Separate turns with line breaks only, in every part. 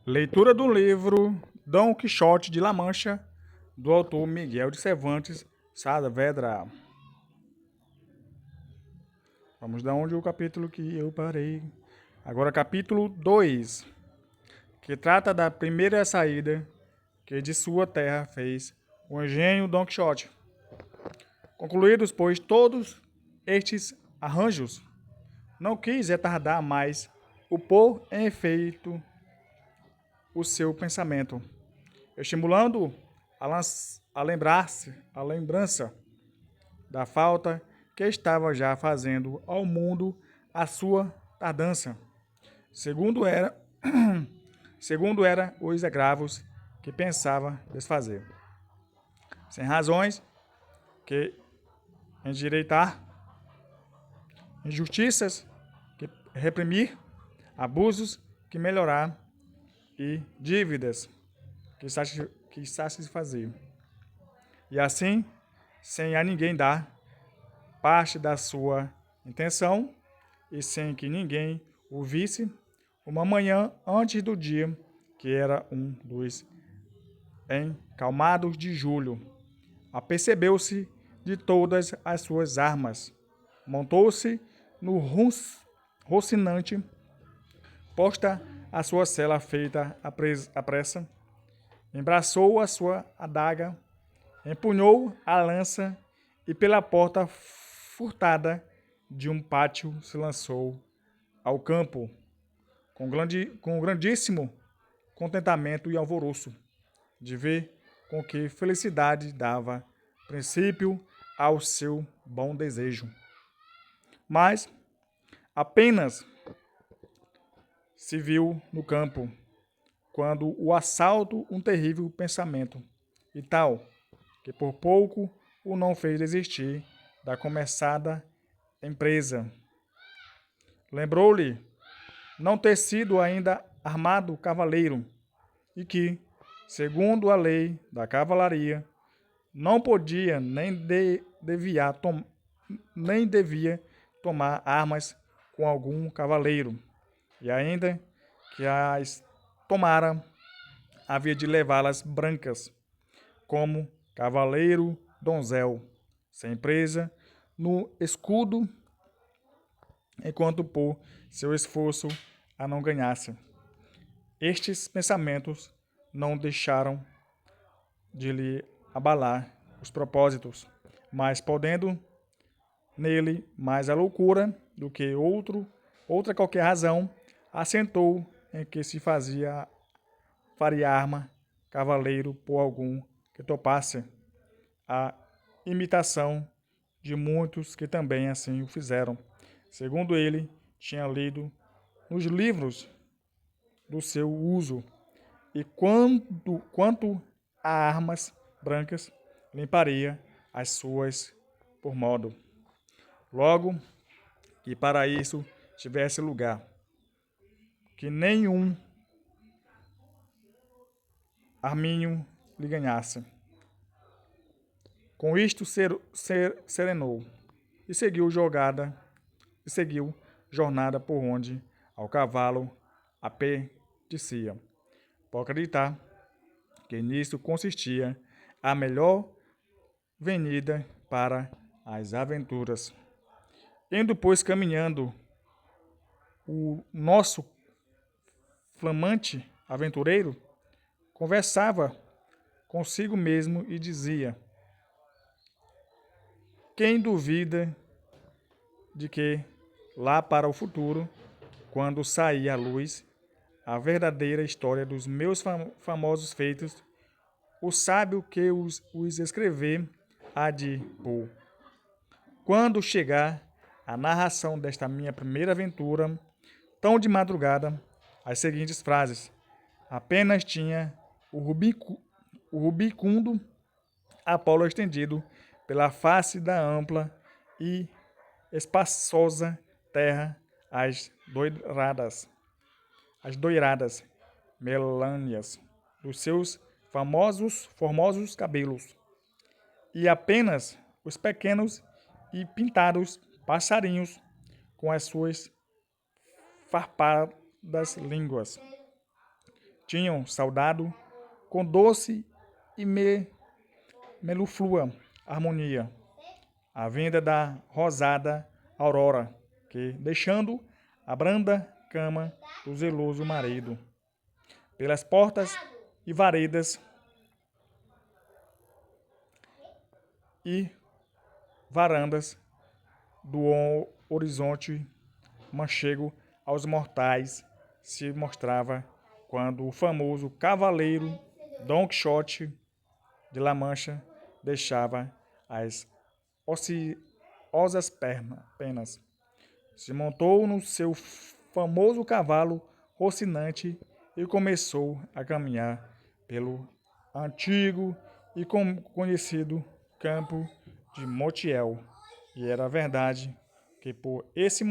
Leitura do livro Dom Quixote de La Mancha, do autor Miguel de Cervantes Saavedra. Vamos dar onde o capítulo que eu parei. Agora capítulo 2, que trata da primeira saída que de sua terra fez o engenho Dom Quixote. Concluídos, pois, todos estes arranjos, não quis retardar mais o pôr em efeito o seu pensamento, estimulando a lembrança da falta que estava já fazendo ao mundo a sua tardança, segundo era, segundo era os agravos que pensava desfazer, sem razões que endireitar, injustiças que reprimir, abusos que melhorar e dívidas que satisfazer. E assim, sem a ninguém dar parte da sua intenção e sem que ninguém o visse, uma manhã antes do dia, que era um dos encalmados de julho, apercebeu-se de todas as suas armas, montou-se no rocinante, posta a sua cela feita à pressa, embraçou a sua adaga, empunhou a lança e pela porta furtada de um pátio se lançou ao campo, com grandíssimo contentamento e alvoroço, de ver com que felicidade dava princípio ao seu bom desejo. Mas apenas se viu no campo, quando o assalto um terrível pensamento, e tal, que por pouco o não fez desistir da começada empresa. Lembrou-lhe não ter sido ainda armado cavaleiro, e que, segundo a lei da cavalaria, não podia nem devia tomar armas com algum cavaleiro, e ainda que as tomara, havia de levá-las brancas, como cavaleiro donzel, sem presa, no escudo, enquanto por seu esforço a não ganhasse. Estes pensamentos não deixaram de lhe abalar os propósitos, mas podendo nele mais a loucura do que outra qualquer razão, assentou em que se faria arma cavaleiro por algum que topasse a imitação de muitos que também assim o fizeram. Segundo ele, tinha lido nos livros do seu uso, e quanto a armas brancas, limparia as suas por modo. Logo que para isso tivesse lugar, que nenhum arminho lhe ganhasse. Com isto serenou e seguiu jornada por onde ao cavalo apetecia. Por acreditar que nisso consistia a melhor venida para as aventuras. Indo, pois, caminhando, o nosso flamante aventureiro conversava consigo mesmo e dizia: quem duvida de que, lá para o futuro, quando sair à luz a verdadeira história dos meus famosos feitos, o sábio que os escrever há de pôr. Quando chegar a narração desta minha primeira aventura, tão de madrugada, as seguintes frases: apenas tinha o rubicundo Apolo estendido pela face da ampla e espaçosa terra, as doiradas melânias dos seus formosos cabelos, e apenas os pequenos e pintados passarinhos com as suas farpadas línguas, tinham saudado com doce e meluflua harmonia a vinda da rosada aurora, que, deixando a branda cama do zeloso marido, pelas portas e varedas e varandas do horizonte manchego aos mortais se mostrava quando o famoso cavaleiro Dom Quixote de La Mancha deixava as ociosas penas. Se montou no seu famoso cavalo rocinante e começou a caminhar pelo antigo e conhecido campo de Montiel. E era verdade que por esse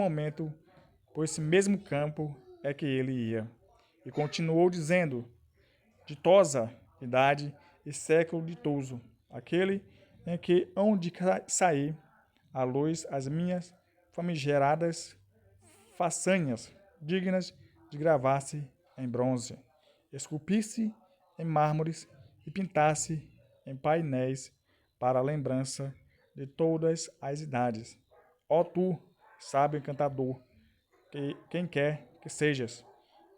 mesmo campo é que ele ia. E continuou dizendo, ditosa idade e século ditoso, aquele em que hão de sair à luz as minhas famigeradas façanhas, dignas de gravar-se em bronze, esculpir-se em mármores e pintar-se em painéis para a lembrança de todas as idades. Ó tu, sábio encantador, quem quer que sejas,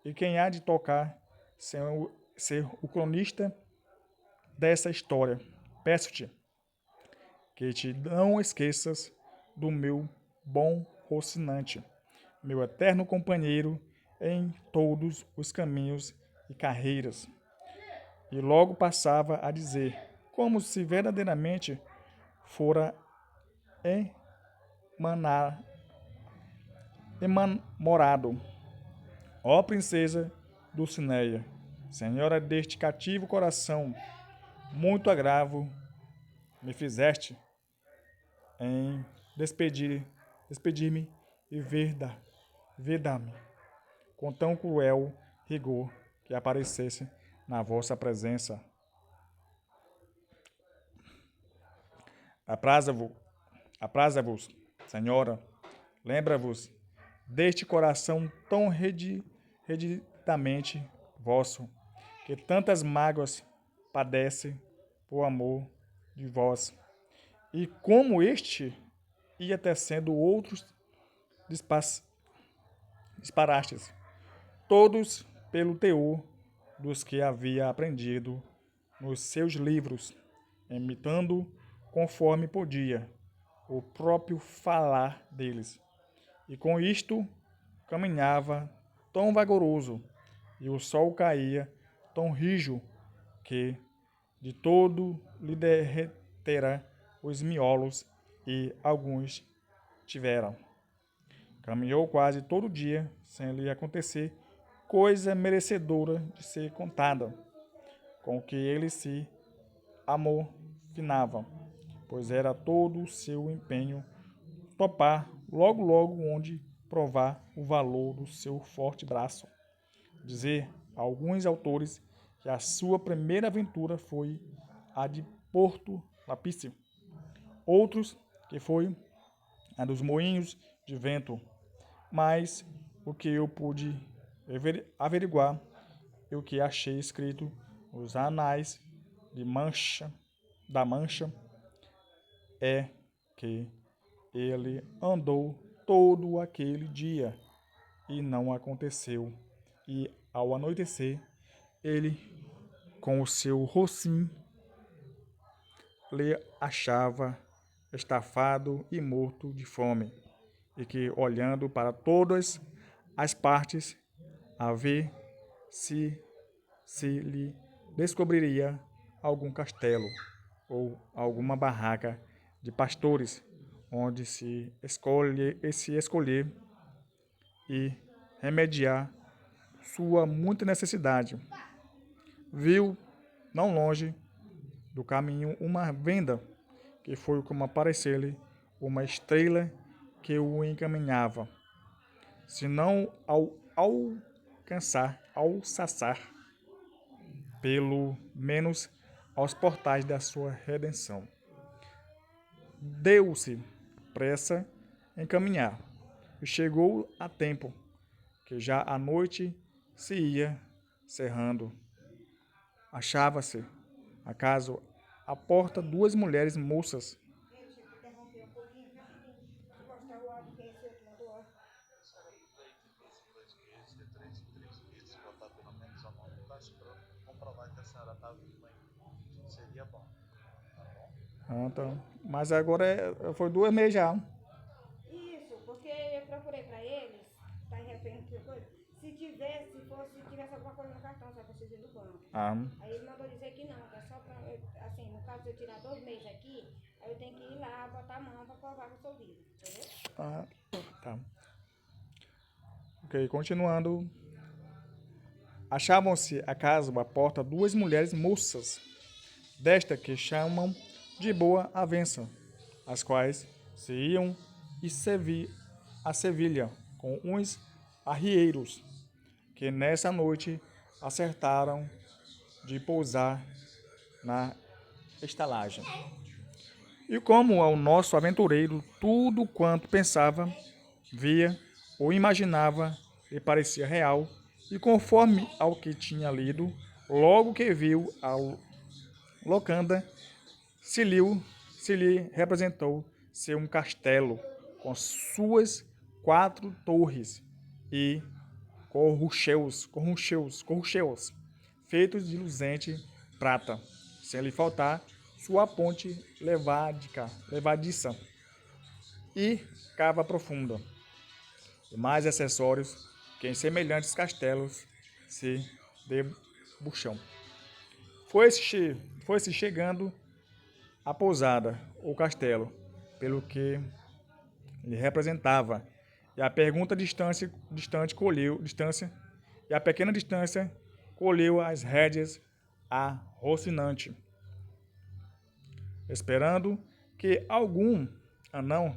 e quem há de tocar ser o cronista dessa história, peço-te que te não esqueças do meu bom Rocinante, meu eterno companheiro em todos os caminhos e carreiras. E logo passava a dizer, como se verdadeiramente fora enamorado. Ó princesa Dulcinea, senhora deste cativo coração, muito agravo me fizeste em despedir-me e veda-me com tão cruel rigor que aparecesse na vossa presença. Apraza-vos, senhora, lembra-vos deste coração tão reditamente vosso, que tantas mágoas padece por amor de vós. E como este ia tecendo outros disparastes, todos pelo teor dos que havia aprendido nos seus livros, imitando conforme podia o próprio falar deles. E com isto caminhava tão vagaroso e o sol caía tão rijo que de todo lhe derretera os miolos e alguns tiveram. Caminhou quase todo dia, sem lhe acontecer coisa merecedora de ser contada, com que ele se amofinava, pois era todo o seu empenho topar logo onde provar o valor do seu forte braço. Dizer a alguns autores que a sua primeira aventura foi a de Porto Lapício, outros que foi a dos moinhos de vento, mas o que eu pude averiguar e o que achei escrito nos anais da Mancha é que ele andou todo aquele dia e não aconteceu. E ao anoitecer, ele, com o seu rocinho, lhe achava estafado e morto de fome, e que, olhando para todas as partes, a ver se lhe descobriria algum castelo ou alguma barraca de pastores, onde se escolher e remediar sua muita necessidade. Viu, não longe do caminho, uma venda, que foi como aparecer-lhe uma estrela que o encaminhava, se não ao alçar, pelo menos aos portais da sua redenção. Deu-se pressa em caminhar, e chegou a tempo, que já a noite se ia cerrando. Achava-se, acaso, à porta duas mulheres moças. Ah, tá. Mas agora foi 2 meses já.
Isso, porque eu procurei pra eles, tá em repente, coisa. Se tivesse alguma coisa no cartão, só precisa ir do banco.
Ah,
Aí ele mandou dizer que não, que é só pra, assim, no caso de eu tirar 2 meses aqui, aí eu tenho que ir lá, botar a mão pra provar que eu sou viva, entendeu?
ah, tá. Ok, continuando. Achavam-se acaso à porta duas mulheres moças, desta que chamam de boa avença, as quais se iam e a Sevilha com uns arrieiros, que nessa noite acertaram de pousar na estalagem. E como ao nosso aventureiro tudo quanto pensava, via ou imaginava lhe parecia real, e conforme ao que tinha lido, logo que viu a locanda, se lhe representou ser um castelo com suas 4 torres e corrucheus, feitos de luzente prata, sem lhe faltar sua ponte levadiça e cava profunda, e mais acessórios que em semelhantes castelos se debuxam. Foi-se chegando a pousada ou castelo, pelo que lhe representava, e a pergunta distante colheu distância, e a pequena distância colheu as rédeas a Rocinante, esperando que algum anão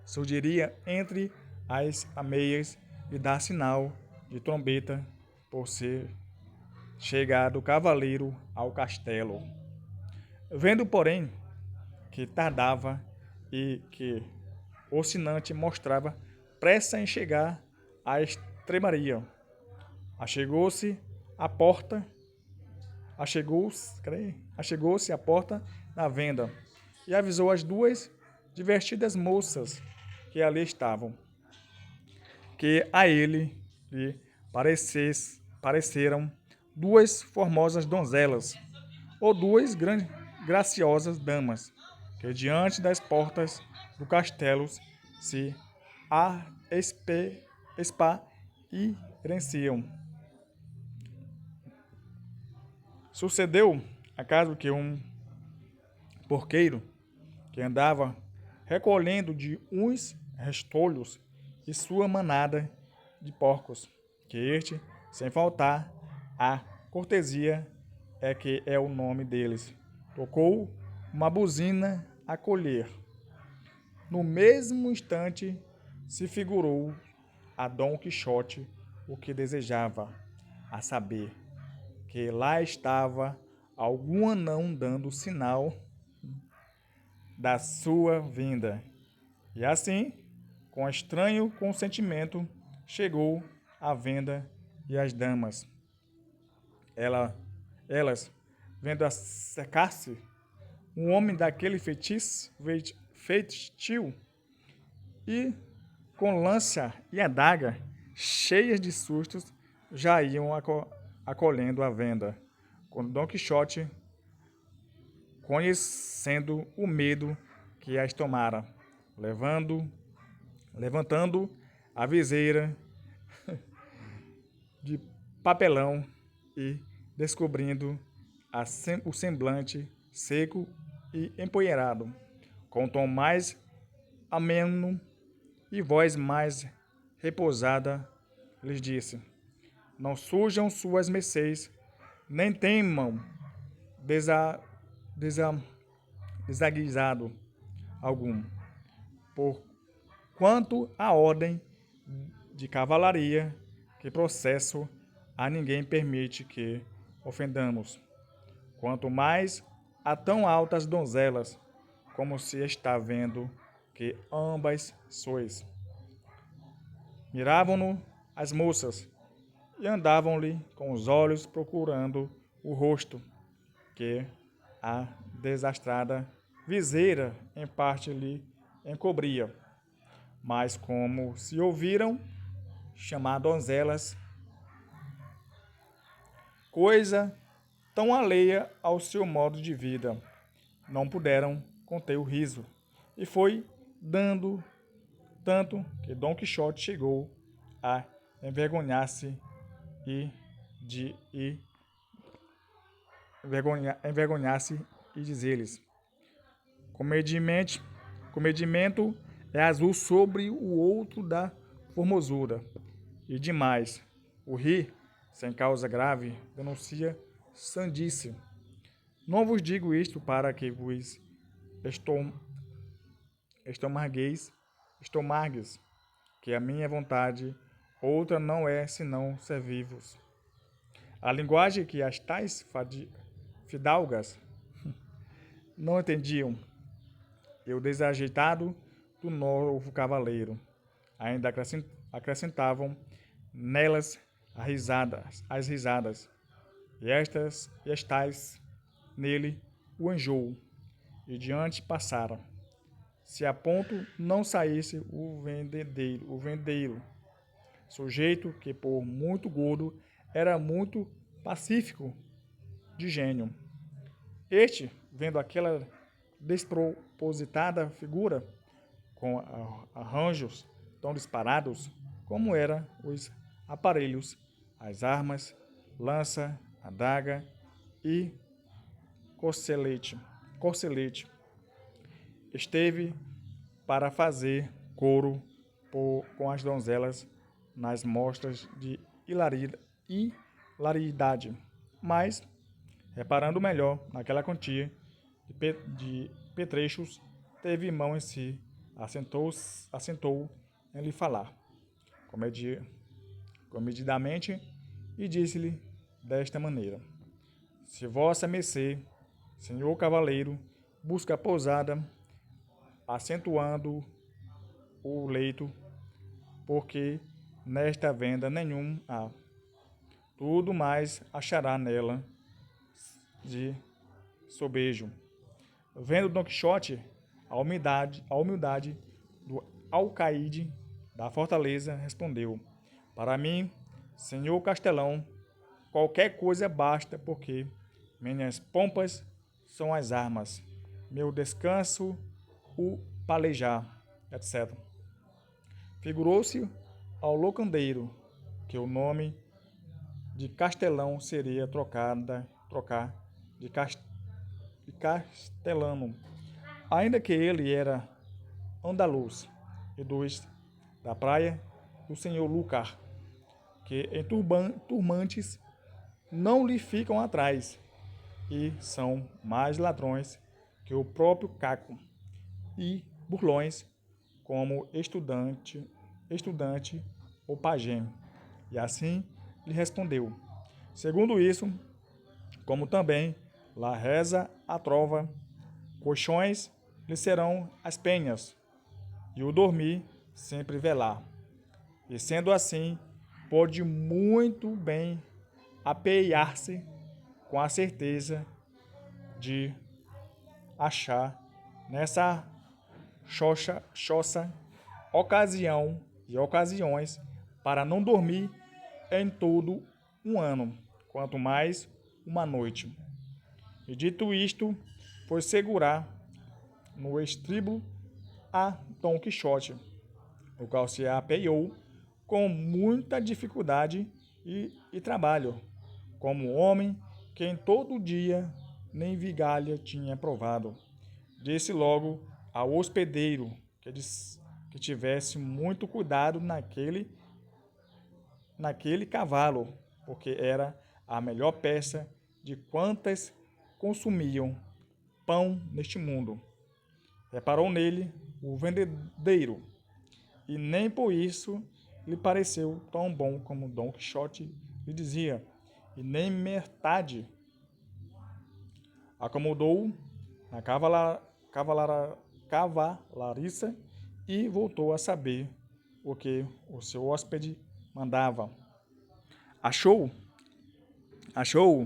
surgiria entre as ameias e dar sinal de trombeta por ser chegado o cavaleiro ao castelo. Vendo, porém, que tardava e que Rocinante mostrava pressa em chegar à extremaria, achegou-se à porta, achegou-se à porta na venda e avisou as duas divertidas moças que ali estavam, que a ele lhe pareceram duas formosas donzelas, ou duas graciosas damas, que diante das portas do castelo se a espaírenciam. Sucedeu, acaso, que um porqueiro que andava recolhendo de uns restolhos e sua manada de porcos, que este, sem faltar a cortesia, é que é o nome deles, tocou uma buzina a colher. No mesmo instante se figurou a Dom Quixote o que desejava, a saber, que lá estava algum anão dando sinal da sua vinda. E assim, com estranho consentimento, chegou a venda e as damas. Elas, vendo acercar-se um homem daquele feitio e com lança e adaga, cheias de sustos, já iam acolhendo a venda. Quando Dom Quixote, conhecendo o medo que as tomara, levantando a viseira de papelão e descobrindo o semblante seco e empoeirado, com tom mais ameno e voz mais repousada, lhes disse: Não surjam suas mercês, nem temam desa, desa, desaguisado algum, por quanto a ordem de cavalaria que processo a ninguém permite que ofendamos, quanto mais a tão altas donzelas, como se está vendo que ambas sois. Miravam-no as moças, e andavam-lhe com os olhos procurando o rosto, que a desastrada viseira em parte lhe encobria. Mas como se ouviram chamar donzelas, coisa tão alheia ao seu modo de vida, não puderam conter o riso, e foi dando tanto que Dom Quixote chegou a envergonhar-se e envergonhar-se e dizer-lhes: comedimento é azul sobre o outro da formosura, e demais, o rir, sem causa grave, denuncia sandice. Não vos digo isto para que vos estomargues, que a minha vontade outra não é senão servir-vos. A linguagem que as tais fidalgas não entendiam, e o desajeitado do novo cavaleiro ainda acrescentavam nelas as risadas, e as tais nele o enjoo, e diante passaram, se a ponto não saísse o vendeiro, sujeito que por muito gordo era muito pacífico de gênio. Este, vendo aquela despropositada figura, com arranjos tão disparados, como eram os aparelhos, as armas, lança, adaga e corcelete, esteve para fazer coro com as donzelas nas mostras de hilaridade, mas, reparando melhor naquela quantia de petrechos, teve mão em si, assentou em lhe falar, comedidamente, e disse-lhe desta maneira: se vossa mercê, senhor cavaleiro, busca pousada, acentuando o leito, porque nesta venda nenhum há. Tudo mais achará nela de sobejo. Vendo Don Quixote a humildade do alcaide da fortaleza, respondeu: para mim, senhor castelão, qualquer coisa basta, porque minhas pompas são as armas, meu descanso o palejar, etc. Figurou-se ao locandeiro que o nome de castelão seria trocar de castelano, ainda que ele era andaluz e da praia do senhor Lucar, que em turmantes não lhe ficam atrás e são mais ladrões que o próprio Caco, e burlões como estudante ou pajem. E assim lhe respondeu: segundo isso, como também lá reza a trova, colchões lhe serão as penhas, e o dormir sempre velar. E sendo assim, pode muito bem apear-se com a certeza de achar nessa choça ocasião e ocasiões para não dormir em todo um ano, quanto mais uma noite. E dito isto, foi segurar no estribo a Dom Quixote, o qual se apeou com muita dificuldade e trabalho, como homem que em todo dia nem vigalha tinha provado. Disse logo ao hospedeiro que tivesse muito cuidado naquele cavalo, porque era a melhor peça de quantas consumiam pão neste mundo. Reparou nele o vendedeiro, e nem por isso lhe pareceu tão bom como Dom Quixote lhe dizia, e nem metade. Acomodou-o na cavalariça e voltou a saber o que o seu hóspede mandava. Achou, achou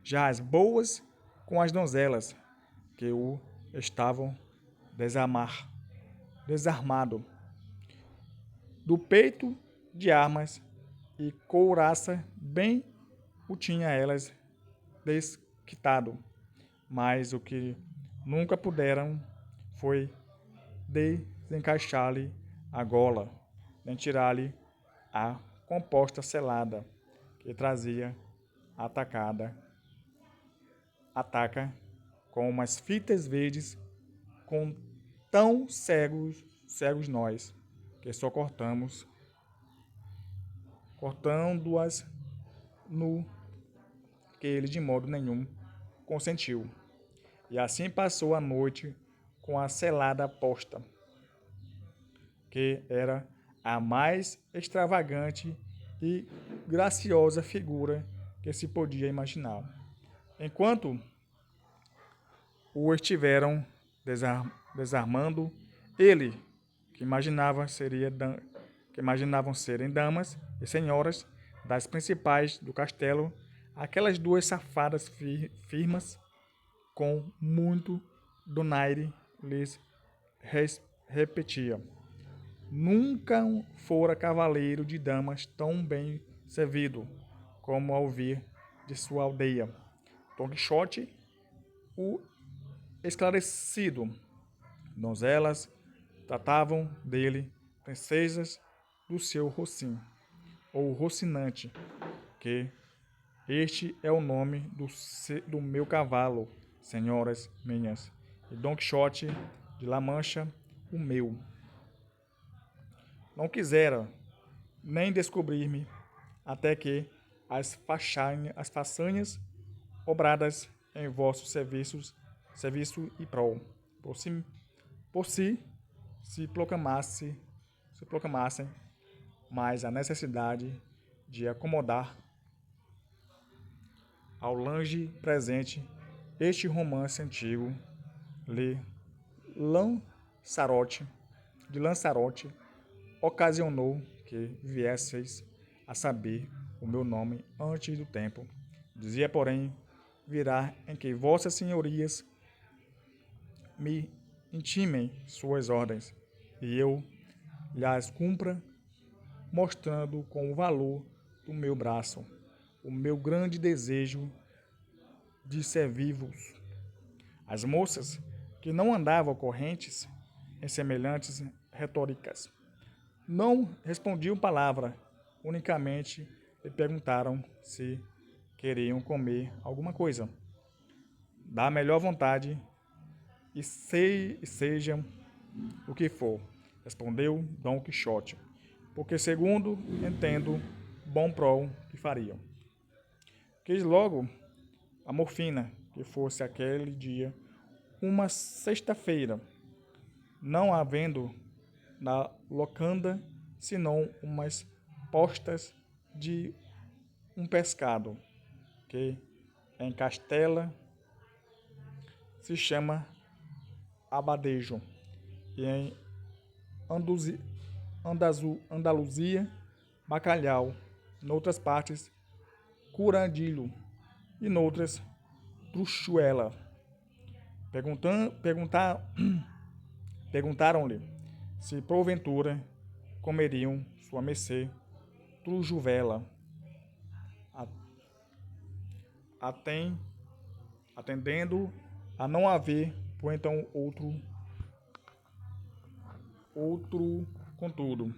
já as boas com as donzelas que o estavam desarmado do peito de armas e couraça bem o tinha elas desquitado, mas o que nunca puderam foi desencaixar-lhe a gola, nem tirar-lhe a composta selada que trazia ataca com umas fitas verdes com tão cegos nós, que só cortando-as no que ele de modo nenhum consentiu. E assim passou a noite com a selada posta, que era a mais extravagante e graciosa figura que se podia imaginar. Enquanto o estiveram desarmando, ele, que imaginavam serem damas e senhoras das principais do castelo, aquelas duas safadas firmas, com muito donaire, lhes repetia: nunca fora cavaleiro de damas tão bem servido como ao vir de sua aldeia. Don Quixote, o esclarecido. Donzelas tratavam dele princesas do seu Rocim, ou Rocinante, que este é o nome do meu cavalo, senhoras minhas, e Don Quixote de La Mancha, o meu. Não quisera nem descobrir-me, até que as façanhas obradas em vosso serviço e prol, por si se proclamassem, mas a necessidade de acomodar ao longe presente este romance antigo de Lanzarote ocasionou que viesseis a saber o meu nome antes do tempo. Dizia, porém, virá em que vossas senhorias me intimem suas ordens, e eu lhas cumpra, mostrando com o valor do meu braço o meu grande desejo de servir-vos. As moças, que não andavam correntes em semelhantes retóricas, não respondiam palavra, unicamente lhe perguntaram se queriam comer alguma coisa. Da melhor vontade, e sejam o que for, respondeu Dom Quixote, porque segundo entendo, bom prol que fariam. Quis logo a morfina, que fosse aquele dia uma sexta-feira, não havendo na locanda senão umas postas de um pescado, que em Castela se chama abadejo, e em Andaluzia, bacalhau, noutras partes, curandilho, e noutras, truchuela. Perguntaram-lhe se porventura comeriam sua mercê trujuvela. Atendendo a não haver, por então outro contudo.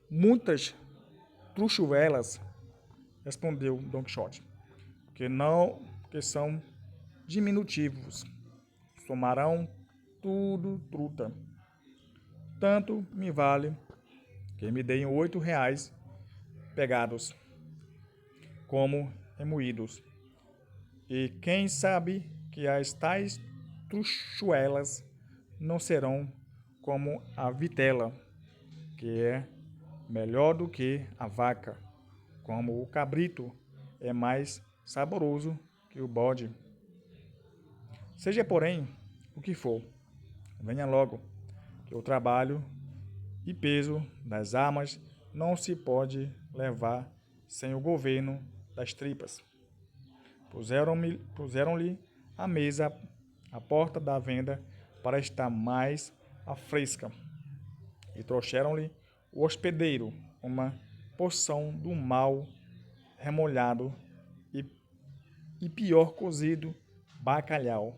Muitas truchuvelas, respondeu Don Quixote, que são diminutivos, somarão tudo truta. Tanto me vale que me deem 8 reais pegados, como remoídos. E quem sabe que as tais truchuelas não serão como a vitela, que é melhor do que a vaca, como o cabrito é mais saboroso que o bode. Seja, porém, o que for, venha logo, que o trabalho e peso das armas não se pode levar sem o governo das tripas. Puseram-lhe a mesa à porta da venda para estar mais à fresca, e trouxeram-lhe o hospedeiro uma porção do mal remolhado e pior cozido bacalhau,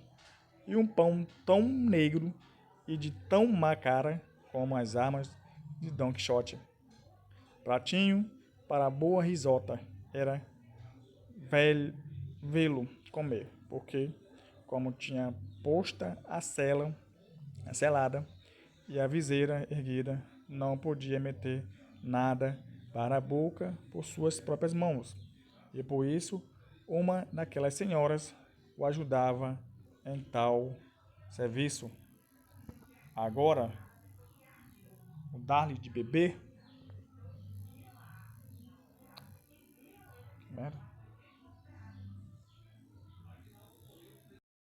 e um pão tão negro e de tão má cara como as armas de Dom Quixote. Pratinho para boa risota era vê-lo comer, porque, como tinha posta a selada e a viseira erguida, não podia meter nada para a boca por suas próprias mãos, e por isso uma daquelas senhoras o ajudava em tal serviço. Agora, o dar-lhe de beber, né?